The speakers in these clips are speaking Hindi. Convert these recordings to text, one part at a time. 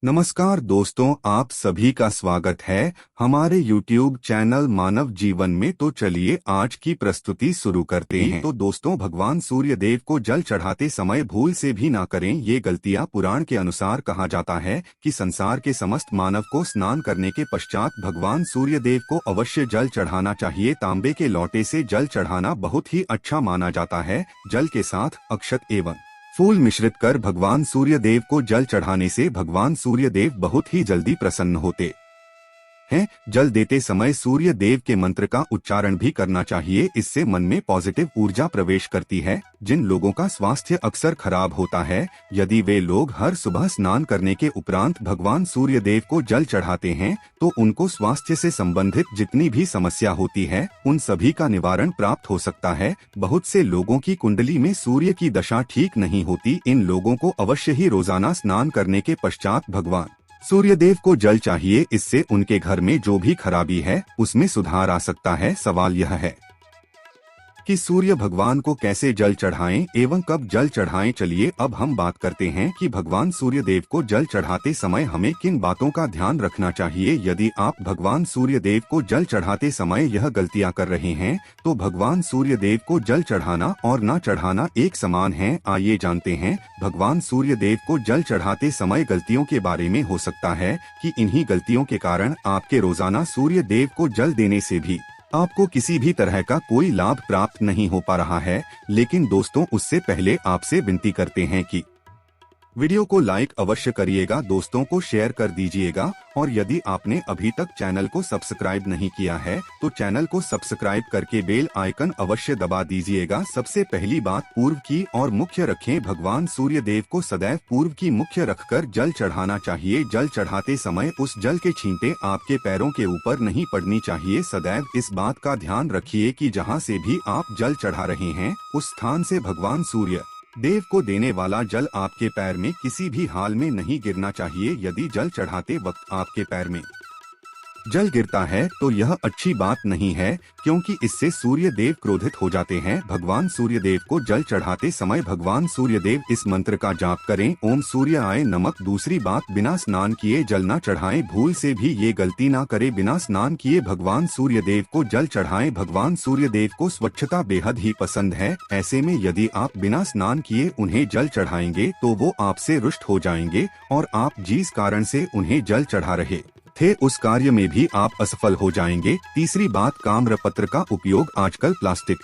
नमस्कार दोस्तों, आप सभी का स्वागत है हमारे YouTube चैनल मानव जीवन में। तो चलिए आज की प्रस्तुति शुरू करते हैं। तो दोस्तों, भगवान सूर्य देव को जल चढ़ाते समय भूल से भी ना करें ये गलतियां। पुराण के अनुसार कहा जाता है कि संसार के समस्त मानव को स्नान करने के पश्चात भगवान सूर्य देव को अवश्य जल चढ़ाना चाहिए। तांबे के लोटे से जल चढ़ाना बहुत ही अच्छा माना जाता है। जल के साथ अक्षत एवं फूल मिश्रित कर भगवान सूर्य देव को जल चढ़ाने से भगवान सूर्य देव बहुत ही जल्दी प्रसन्न होते हैं। जल देते समय सूर्य देव के मंत्र का उच्चारण भी करना चाहिए। इससे मन में पॉजिटिव ऊर्जा प्रवेश करती है। जिन लोगों का स्वास्थ्य अक्सर खराब होता है, यदि वे लोग हर सुबह स्नान करने के उपरांत भगवान सूर्य देव को जल चढ़ाते हैं तो उनको स्वास्थ्य से संबंधित जितनी भी समस्या होती है उन सभी का निवारण प्राप्त हो सकता है। बहुत से लोगों की कुंडली में सूर्य की दशा ठीक नहीं होती। इन लोगों को अवश्य ही रोजाना स्नान करने के पश्चात भगवान सूर्यदेव को जल चाहिए। इससे उनके घर में जो भी खराबी है उसमें सुधार आ सकता है। सवाल यह है कि सूर्य भगवान को कैसे जल चढ़ाएं एवं कब जल चढ़ाएं। चलिए अब हम बात करते हैं कि भगवान सूर्य देव को जल चढ़ाते समय हमें किन बातों का ध्यान रखना चाहिए। यदि आप भगवान सूर्य देव को जल चढ़ाते समय यह गलतियां कर रहे हैं तो भगवान सूर्य देव को जल चढ़ाना और न चढ़ाना एक समान है। आइए जानते हैं भगवान सूर्य देव को जल चढ़ाते समय गलतियों के बारे में। हो सकता है कि इन्हीं गलतियों के कारण आपके रोजाना सूर्य देव को जल देने से भी आपको किसी भी तरह का कोई लाभ प्राप्त नहीं हो पा रहा है। लेकिन दोस्तों, उससे पहले आपसे विनती करते हैं कि वीडियो को लाइक अवश्य करिएगा, दोस्तों को शेयर कर दीजिएगा और यदि आपने अभी तक चैनल को सब्सक्राइब नहीं किया है तो चैनल को सब्सक्राइब करके बेल आइकन अवश्य दबा दीजिएगा। सबसे पहली बात पूर्व की और मुख्य रखें। भगवान सूर्य देव को सदैव पूर्व की मुख्य रखकर जल चढ़ाना चाहिए। जल चढ़ाते समय उस जल के छींटे आपके पैरों के ऊपर नहीं पड़नी चाहिए। सदैव इस बात का ध्यान रखिए कि जहाँ से भी आप जल चढ़ा रहे हैं उस स्थान से भगवान सूर्य देव को देने वाला जल आपके पैर में किसी भी हाल में नहीं गिरना चाहिए। यदि जल चढ़ाते वक्त आपके पैर में जल गिरता है तो यह अच्छी बात नहीं है, क्योंकि इससे सूर्य देव क्रोधित हो जाते हैं। भगवान सूर्य देव को जल चढ़ाते समय भगवान सूर्य देव इस मंत्र का जाप करें, ओम सूर्याय नमः। दूसरी बात, बिना स्नान किए जल न चढ़ाएं। भूल से भी ये गलती ना करें, बिना स्नान किए भगवान सूर्य देव को जल चढ़ाएं। भगवान सूर्य देव को स्वच्छता बेहद ही पसंद है। ऐसे में यदि आप बिना स्नान किए उन्हें जल चढ़ाएंगे तो वो आपसे रुष्ट हो जाएंगे और आप जिस कारण से उन्हें जल चढ़ा रहे थे उस कार्य में भी आप असफल हो जाएंगे। तीसरी बात, ताम्रपत्र का उपयोग। आजकल प्लास्टिक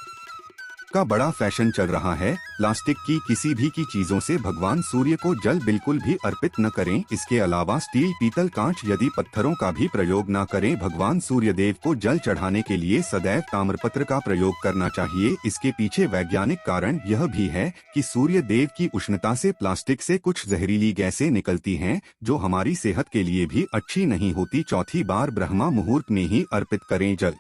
का बड़ा फैशन चल रहा है। प्लास्टिक की किसी भी की चीजों से भगवान सूर्य को जल बिल्कुल भी अर्पित न करें। इसके अलावा स्टील, पीतल, कांच यदि पत्थरों का भी प्रयोग न करें। भगवान सूर्य देव को जल चढ़ाने के लिए सदैव ताम्रपत्र का प्रयोग करना चाहिए। इसके पीछे वैज्ञानिक कारण यह भी है कि सूर्य देव की उष्णता से प्लास्टिक से कुछ जहरीली गैसें निकलती हैं जो हमारी सेहत के लिए भी अच्छी नहीं होती। चौथी बार, ब्रह्मा मुहूर्त में ही अर्पित करें जल।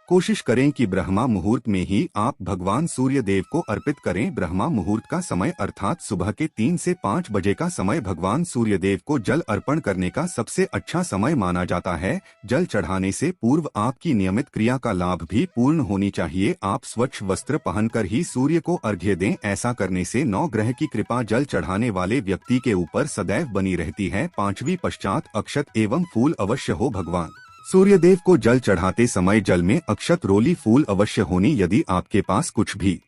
कोशिश करें कि ब्रह्मा मुहूर्त में ही आप भगवान सूर्य देव को अर्पित करें। ब्रह्मा मुहूर्त का समय अर्थात सुबह के 3 से 5 बजे का समय भगवान सूर्य देव को जल अर्पण करने का सबसे अच्छा समय माना जाता है। जल चढ़ाने से पूर्व आपकी नियमित क्रिया का लाभ भी पूर्ण होनी चाहिए। आप स्वच्छ वस्त्र पहनकर ही सूर्य को अर्घ्य दें। ऐसा करने से 9 ग्रह की कृपा जल चढ़ाने वाले व्यक्ति के ऊपर सदैव बनी रहती है। पांचवी पश्चात, अक्षत एवं फूल अवश्य हो। भगवान सूर्य देव को जल चढ़ाते समय जल में अक्षत, रोली, फूल अवश्य होनी। यदि आपके पास कुछ भी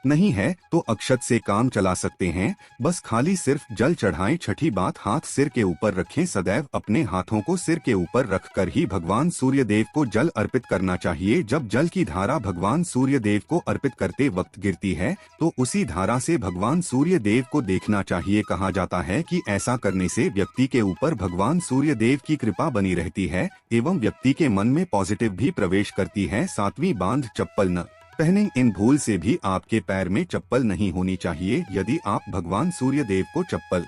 नहीं है तो अक्षत से काम चला सकते हैं, बस खाली सिर्फ जल चढ़ाएं। छठी बात, हाथ सिर के ऊपर रखें। सदैव अपने हाथों को सिर के ऊपर रखकर ही भगवान सूर्य देव को जल अर्पित करना चाहिए। जब जल की धारा भगवान सूर्य देव को अर्पित करते वक्त गिरती है तो उसी धारा से भगवान सूर्य देव को देखना चाहिए। कहा जाता है कि ऐसा करने से व्यक्ति के ऊपर भगवान सूर्य देव की कृपा बनी रहती है एवं व्यक्ति के मन में पॉजिटिव भी प्रवेश करती है। सातवीं बात, चप्पल न पहने। इन भूल से भी आपके पैर में चप्पल नहीं होनी चाहिए। यदि आप भगवान सूर्य देव को चप्पल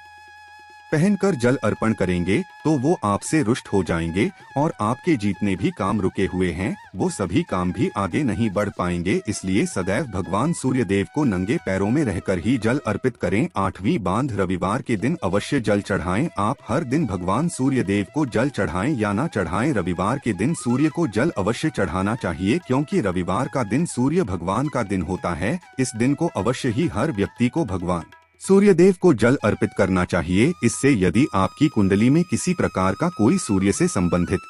पहनकर जल अर्पण करेंगे तो वो आपसे रुष्ट हो जाएंगे और आपके जितने भी काम रुके हुए हैं वो सभी काम भी आगे नहीं बढ़ पाएंगे। इसलिए सदैव भगवान सूर्य देव को नंगे पैरों में रहकर ही जल अर्पित करें। आठवीं बात, रविवार के दिन अवश्य जल चढ़ाएं। आप हर दिन भगवान सूर्य देव को जल चढ़ाएं या ना चढ़ाएं, रविवार के दिन सूर्य को जल अवश्य चढ़ाना चाहिए, क्योंकि रविवार का दिन सूर्य भगवान का दिन होता है। इस दिन को अवश्य ही हर व्यक्ति को भगवान सूर्यदेव को जल अर्पित करना चाहिए। इससे यदि आपकी कुंडली में किसी प्रकार का कोई सूर्य से संबंधित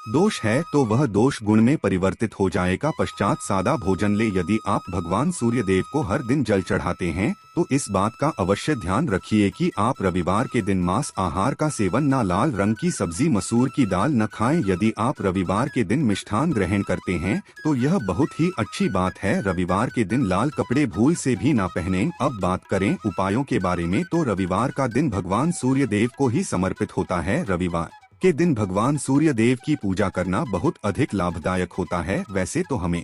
दोष है तो वह दोष गुण में परिवर्तित हो जाएगा। पश्चात सादा भोजन ले। यदि आप भगवान सूर्य देव को हर दिन जल चढ़ाते हैं तो इस बात का अवश्य ध्यान रखिए कि आप रविवार के दिन मांस आहार का सेवन न, लाल रंग की सब्जी, मसूर की दाल न खाएं। यदि आप रविवार के दिन मिष्ठान ग्रहण करते हैं तो यह बहुत ही अच्छी बात है। रविवार के दिन लाल कपड़े भूल से भी ना पहनें। अब बात करें उपायों के बारे में तो रविवार का दिन भगवान सूर्य देव को ही समर्पित होता है। रविवार के दिन भगवान सूर्य देव की पूजा करना बहुत अधिक लाभदायक होता है। वैसे तो हमें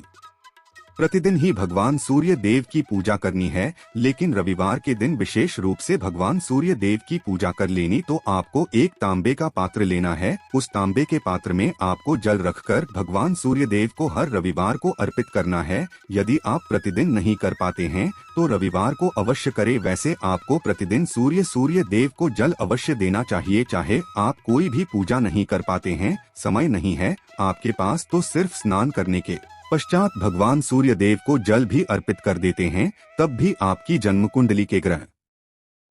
प्रतिदिन ही भगवान सूर्य देव की पूजा करनी है, लेकिन रविवार के दिन विशेष रूप से भगवान सूर्य देव की पूजा कर लेनी। तो आपको एक तांबे का पात्र लेना है। उस तांबे के पात्र में आपको जल रखकर भगवान सूर्य देव को हर रविवार को अर्पित करना है। यदि आप प्रतिदिन नहीं कर पाते हैं तो रविवार को अवश्य करें। वैसे आपको प्रतिदिन सूर्य देव को जल अवश्य देना चाहिए। चाहे आप कोई भी पूजा नहीं कर पाते हैं, समय नहीं है आपके पास, तो सिर्फ स्नान करने के पश्चात भगवान सूर्य देव को जल भी अर्पित कर देते हैं, तब भी आपकी जन्म कुंडली के ग्रह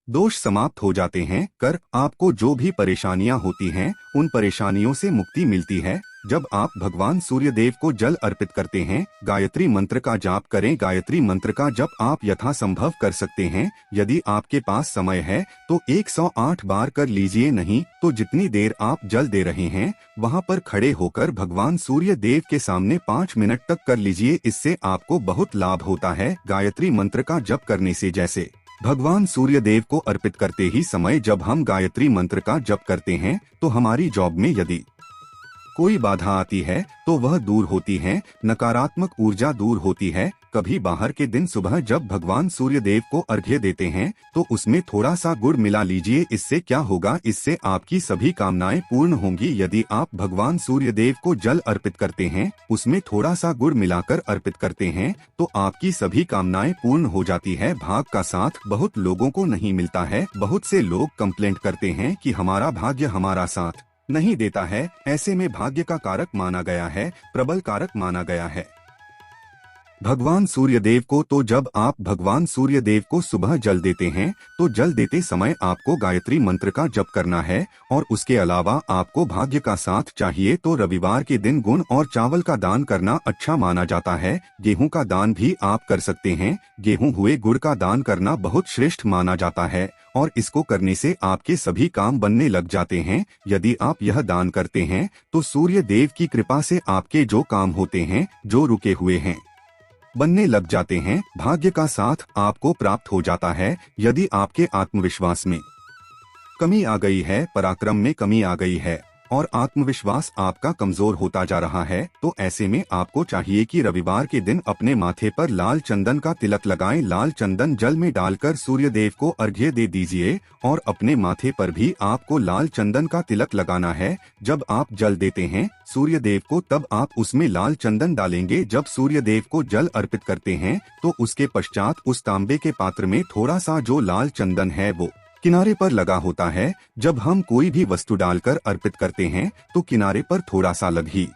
दोष समाप्त हो जाते हैं। कर आपको जो भी परेशानियां होती हैं उन परेशानियों से मुक्ति मिलती है। जब आप भगवान सूर्य देव को जल अर्पित करते हैं, गायत्री मंत्र का जाप करें। गायत्री मंत्र का जप आप यथासंभव कर सकते हैं। यदि आपके पास समय है तो 108 बार कर लीजिए, नहीं तो जितनी देर आप जल दे रहे हैं वहां पर खड़े होकर भगवान सूर्य देव के सामने 5 मिनट तक कर लीजिए। इससे आपको बहुत लाभ होता है। गायत्री मंत्र का जप करने से जैसे भगवान सूर्य देव को अर्पित करते ही समय जब हम गायत्री मंत्र का जप करते हैं तो हमारी जॉब में यदि कोई बाधा आती है तो वह दूर होती है, नकारात्मक ऊर्जा दूर होती है। कभी बाहर के दिन सुबह जब भगवान सूर्य देव को अर्घ्य देते हैं तो उसमें थोड़ा सा गुड़ मिला लीजिए। इससे क्या होगा, इससे आपकी सभी कामनाएं पूर्ण होंगी। यदि आप भगवान सूर्य देव को जल अर्पित करते हैं, उसमें थोड़ा सा गुड़ मिलाकर अर्पित करते हैं तो आपकी सभी कामनाएं पूर्ण हो जाती है। भाग का साथ बहुत लोगों को नहीं मिलता है। बहुत से लोग कंप्लेंट करते हैं कि हमारा भाग्य हमारा साथ नहीं देता है। ऐसे में भाग्य का कारक माना गया है, प्रबल कारक माना गया है भगवान सूर्य देव को। तो जब आप भगवान सूर्य देव को सुबह जल देते हैं तो जल देते समय आपको गायत्री मंत्र का जप करना है। और उसके अलावा आपको भाग्य का साथ चाहिए तो रविवार के दिन गुण और चावल का दान करना अच्छा माना जाता है। गेहूं का दान भी आप कर सकते हैं। गेहूं हुए गुड़ का दान करना बहुत श्रेष्ठ माना जाता है और इसको करने से आपके सभी काम बनने लग जाते हैं। यदि आप यह दान करते हैं तो सूर्य देव की कृपा से आपके जो काम होते हैं, जो रुके हुए हैं, बनने लग जाते हैं। भाग्य का साथ आपको प्राप्त हो जाता है। यदि आपके आत्मविश्वास में कमी आ गई है, पराक्रम में कमी आ गई है और आत्मविश्वास आपका कमजोर होता जा रहा है तो ऐसे में आपको चाहिए कि रविवार के दिन अपने माथे पर लाल चंदन का तिलक लगाएं। लाल चंदन जल में डालकर सूर्य देव को अर्घ्य दे दीजिए और अपने माथे पर भी आपको लाल चंदन का तिलक लगाना है। जब आप जल देते हैं सूर्य देव को तब आप उसमें लाल चंदन डालेंगे। जब सूर्य देव को जल अर्पित करते हैं तो उसके पश्चात उस तांबे के पात्र में थोड़ा सा जो लाल चंदन है वो किनारे पर लगा होता है। जब हम कोई भी वस्तु डालकर अर्पित करते हैं तो किनारे पर थोड़ा सा लग ही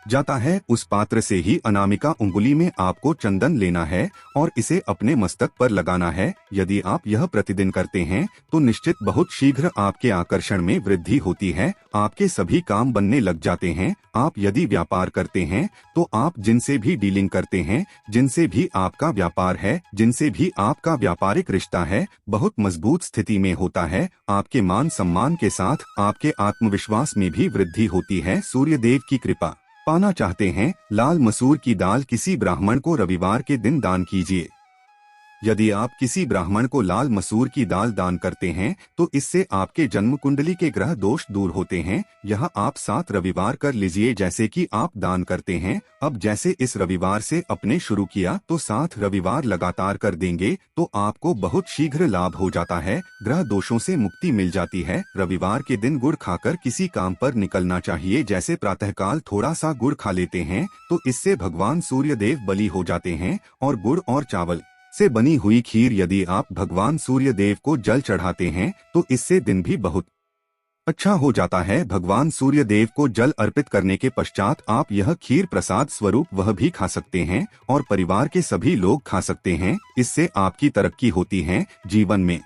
जाता है। उस पात्र से ही अनामिका उंगली में आपको चंदन लेना है और इसे अपने मस्तक पर लगाना है। यदि आप यह प्रतिदिन करते हैं तो निश्चित बहुत शीघ्र आपके आकर्षण में वृद्धि होती है। आपके सभी काम बनने लग जाते हैं। आप यदि व्यापार करते हैं तो आप जिनसे भी डीलिंग करते हैं, जिनसे भी आपका व्यापार है, जिनसे भी आपका व्यापारिक रिश्ता है, बहुत मजबूत स्थिति में होता है। आपके मान सम्मान के साथ आपके आत्मविश्वास में भी वृद्धि होती है। सूर्य देव की कृपा पाना चाहते हैं, लाल मसूर की दाल किसी ब्राह्मण को रविवार के दिन दान कीजिए। यदि आप किसी ब्राह्मण को लाल मसूर की दाल दान करते हैं तो इससे आपके जन्म कुंडली के ग्रह दोष दूर होते हैं। यह आप 7 रविवार कर लीजिए जैसे कि आप दान करते हैं। अब जैसे इस रविवार से अपने शुरू किया तो 7 रविवार लगातार कर देंगे तो आपको बहुत शीघ्र लाभ हो जाता है। ग्रह दोषों से मुक्ति मिल जाती है। रविवार के दिन गुड़ खाकर किसी काम पर निकलना चाहिए। जैसे प्रातःकाल थोड़ा सा गुड़ खा लेते हैं तो इससे भगवान सूर्य देव बलि हो जाते हैं। और गुड़ और चावल से बनी हुई खीर यदि आप भगवान सूर्य देव को जल चढ़ाते हैं तो इससे दिन भी बहुत अच्छा हो जाता है। भगवान सूर्य देव को जल अर्पित करने के पश्चात आप यह खीर प्रसाद स्वरूप वह भी खा सकते हैं और परिवार के सभी लोग खा सकते हैं। इससे आपकी तरक्की होती है, जीवन में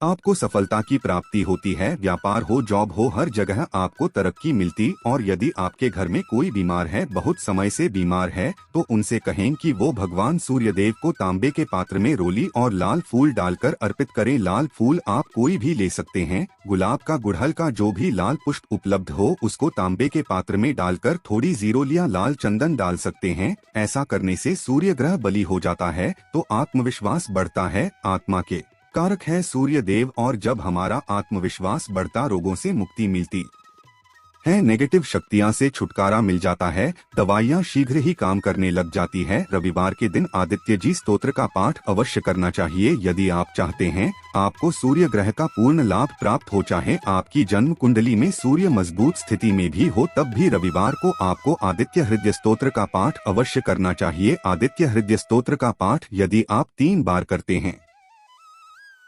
आपको सफलता की प्राप्ति होती है। व्यापार हो, जॉब हो, हर जगह आपको तरक्की मिलती। और यदि आपके घर में कोई बीमार है, बहुत समय से बीमार है, तो उनसे कहें कि वो भगवान सूर्य देव को तांबे के पात्र में रोली और लाल फूल डालकर अर्पित करें। लाल फूल आप कोई भी ले सकते हैं, गुलाब का, गुड़हल का, जो भी लाल पुष्प उपलब्ध हो उसको तांबे के पात्र में डालकर थोड़ी जीरोल या लाल चंदन डाल सकते हैं। ऐसा करने से सूर्य ग्रह बली हो जाता है तो आत्मविश्वास बढ़ता है। आत्मा के कारक है सूर्य देव, और जब हमारा आत्मविश्वास बढ़ता रोगों से मुक्ति मिलती है, नेगेटिव शक्तियां से छुटकारा मिल जाता है, दवाइयां शीघ्र ही काम करने लग जाती है। रविवार के दिन आदित्य जी स्तोत्र का पाठ अवश्य करना चाहिए। यदि आप चाहते हैं आपको सूर्य ग्रह का पूर्ण लाभ प्राप्त हो, चाहे आपकी जन्म कुंडली में सूर्य मजबूत स्थिति में भी हो, तब भी रविवार को आपको आदित्य हृदय स्तोत्र का पाठ अवश्य करना चाहिए। आदित्य हृदय स्तोत्र का पाठ यदि आप 3 बार करते हैं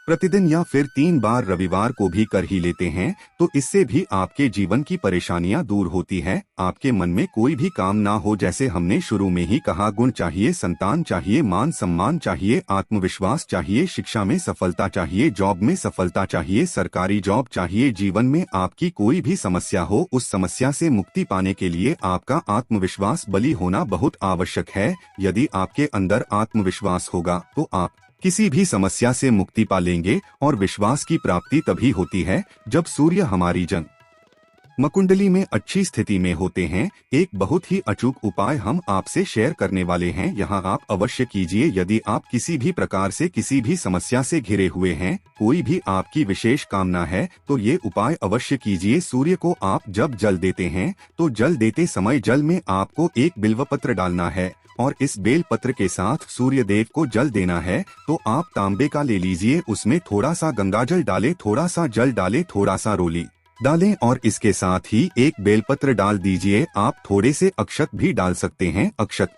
प्रतिदिन या फिर 3 बार रविवार को भी कर ही लेते हैं, तो इससे भी आपके जीवन की परेशानियां दूर होती है। आपके मन में कोई भी काम ना हो, जैसे हमने शुरू में ही कहा, गुण चाहिए, संतान चाहिए, मान सम्मान चाहिए, आत्मविश्वास चाहिए, शिक्षा में सफलता चाहिए, जॉब में सफलता चाहिए, सरकारी जॉब चाहिए। जीवन में आपकी कोई भी समस्या हो, उस समस्या से मुक्ति पाने के लिए आपका आत्मविश्वास बली होना बहुत आवश्यक है। यदि आपके अंदर आत्मविश्वास होगा तो आप किसी भी समस्या से मुक्ति पा लेंगे। और विश्वास की प्राप्ति तभी होती है जब सूर्य हमारी जन्म कुंडली में अच्छी स्थिति में होते हैं। एक बहुत ही अचूक उपाय हम आपसे शेयर करने वाले हैं, यहाँ आप अवश्य कीजिए। यदि आप किसी भी प्रकार से किसी भी समस्या से घिरे हुए हैं, कोई भी आपकी विशेष कामना है, तो ये उपाय अवश्य कीजिए। सूर्य को आप जब जल देते हैं तो जल देते समय जल में आपको एक बिल्वपत्र डालना है और इस बेल पत्र के साथ सूर्य देव को जल देना है। तो आप तांबे का ले लीजिए, उसमें थोड़ा सा गंगाजल डालें, थोड़ा सा जल डालें, थोड़ा सा रोली डालें और इसके साथ ही एक बेलपत्र डाल दीजिए। आप थोड़े से अक्षत भी डाल सकते हैं। अक्षत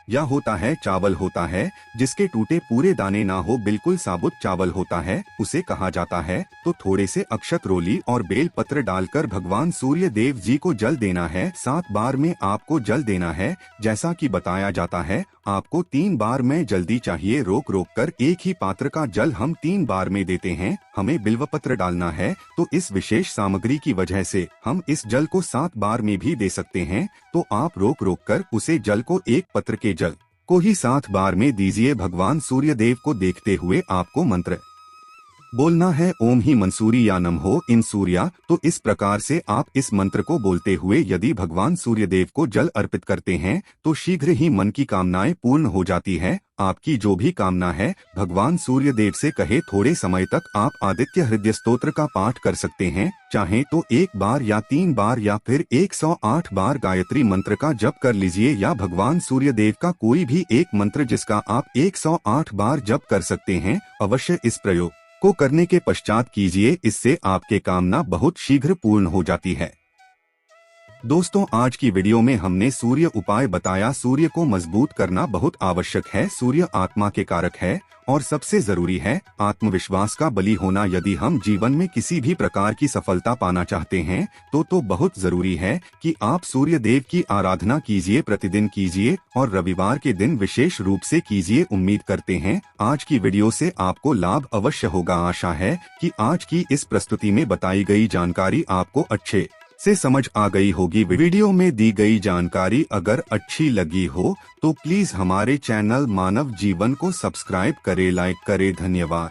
या होता है चावल होता है, जिसके टूटे पूरे दाने ना हो, बिल्कुल साबुत चावल होता है, उसे कहा जाता है। तो थोड़े से अक्षत, रोली और बेल पत्र डालकर भगवान सूर्य देव जी को जल देना है। 7 बार में आपको जल देना है। जैसा कि बताया जाता है, आपको 3 बार में जल्दी चाहिए। रोक रोक कर एक ही पात्र का जल हम 3 बार में देते हैं। हमें बिल्वपत्र डालना है, तो इस विशेष सामग्री की वजह से हम इस जल को 7 बार में भी दे सकते हैं। तो आप रोक रोक कर उसे जल को, एक पत्र के जल को ही 7 बार में दीजिए। भगवान सूर्य देव को देखते हुए आपको मंत्र बोलना है, ओम ही मंसूरी या नमः इन सूर्या। तो इस प्रकार से आप इस मंत्र को बोलते हुए यदि भगवान सूर्य देव को जल अर्पित करते हैं तो शीघ्र ही मन की कामनाएं पूर्ण हो जाती है। आपकी जो भी कामना है भगवान सूर्य देव से कहे। थोड़े समय तक आप आदित्य हृदय स्तोत्र का पाठ कर सकते हैं, चाहे तो 1 बार या 3 बार या फिर 108 बार गायत्री मंत्र का जप कर लीजिए, या भगवान सूर्य देव का कोई भी एक मंत्र जिसका आप 108 बार जप कर सकते हैं। अवश्य इस प्रयोग को करने के पश्चात कीजिए, इससे आपके कामना बहुत शीघ्र पूर्ण हो जाती है। दोस्तों, आज की वीडियो में हमने सूर्य उपाय बताया। सूर्य को मजबूत करना बहुत आवश्यक है। सूर्य आत्मा के कारक है और सबसे जरूरी है आत्मविश्वास का बली होना। यदि हम जीवन में किसी भी प्रकार की सफलता पाना चाहते हैं तो बहुत जरूरी है कि आप सूर्य देव की आराधना कीजिए, प्रतिदिन कीजिए और रविवार के दिन विशेष रूप से कीजिए। उम्मीद करते हैं आज की वीडियो से आपको लाभ अवश्य होगा। आशा है कि आज की इस प्रस्तुति में बताई गई जानकारी आपको अच्छे से समझ आ गई होगी। वीडियो में दी गई जानकारी अगर अच्छी लगी हो तो प्लीज हमारे चैनल मानव जीवन को सब्सक्राइब करें, लाइक करें। धन्यवाद।